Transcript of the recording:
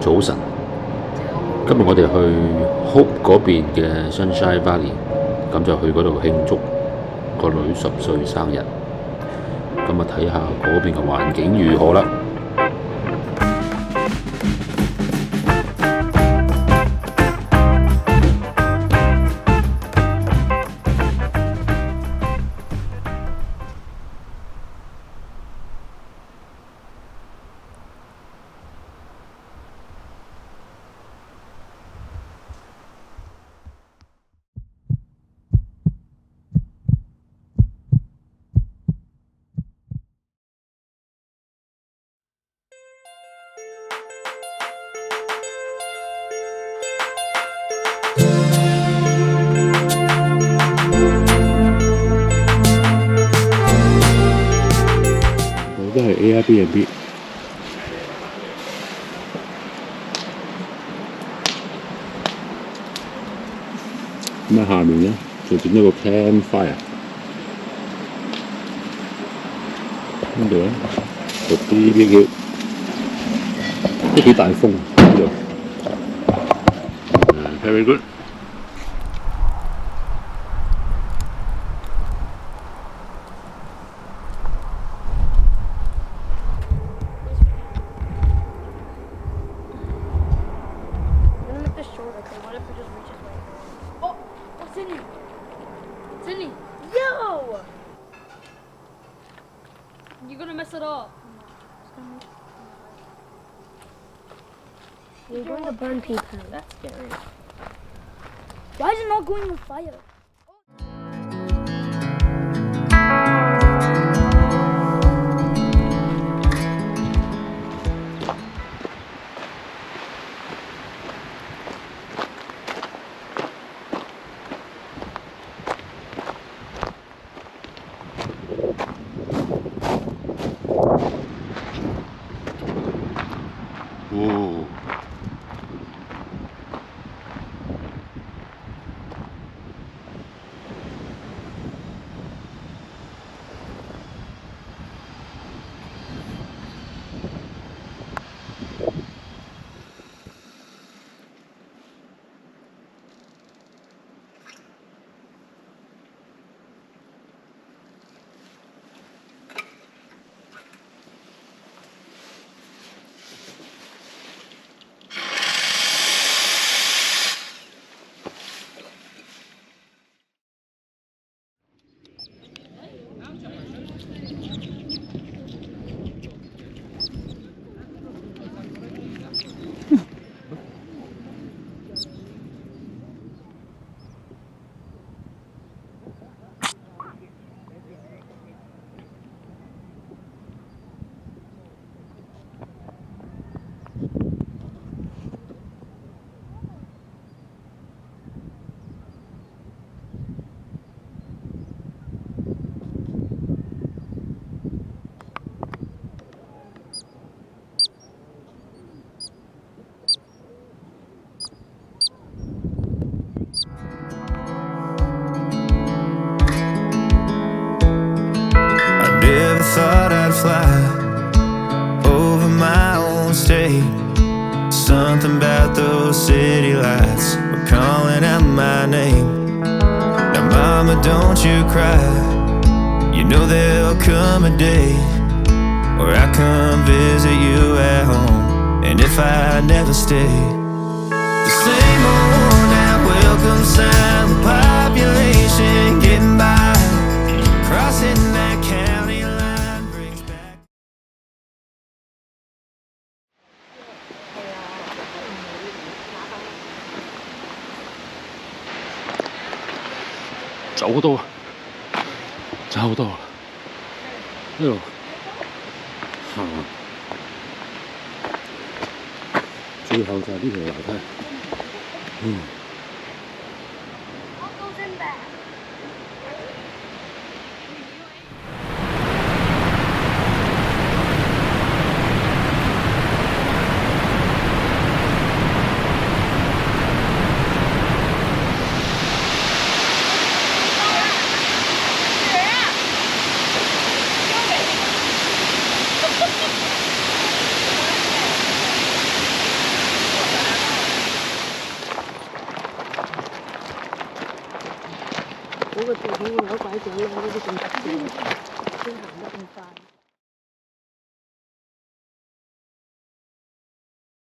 早晨。今日我哋去 Hope 嗰邊嘅 Sunshine Valley，咁就去嗰度慶祝個女10歲生日。咁啊睇下嗰邊嘅環境如何啦。都係 Airbnb。咁喺下面咧就整咗個 campfire， 跟住咧就 BBQ， 都幾大風呢度。Very good。Sydney, yo! You're gonna mess it up. You're going to burn people. That's scary. Why is it not going with fire? Ooh. Thought I'd fly over my own state. Something about those city lights were calling out my name. Now mama, don't you cry. You know there'll come a day where I come visit you at home. And if I never stay, the same old now welcome sign with population getting by, crossing that county line. 走好多，走好多，呢度行，最後就係呢條樓梯。嗰個地點會有拐杖咧，嗰啲咁特別，先行得咁快。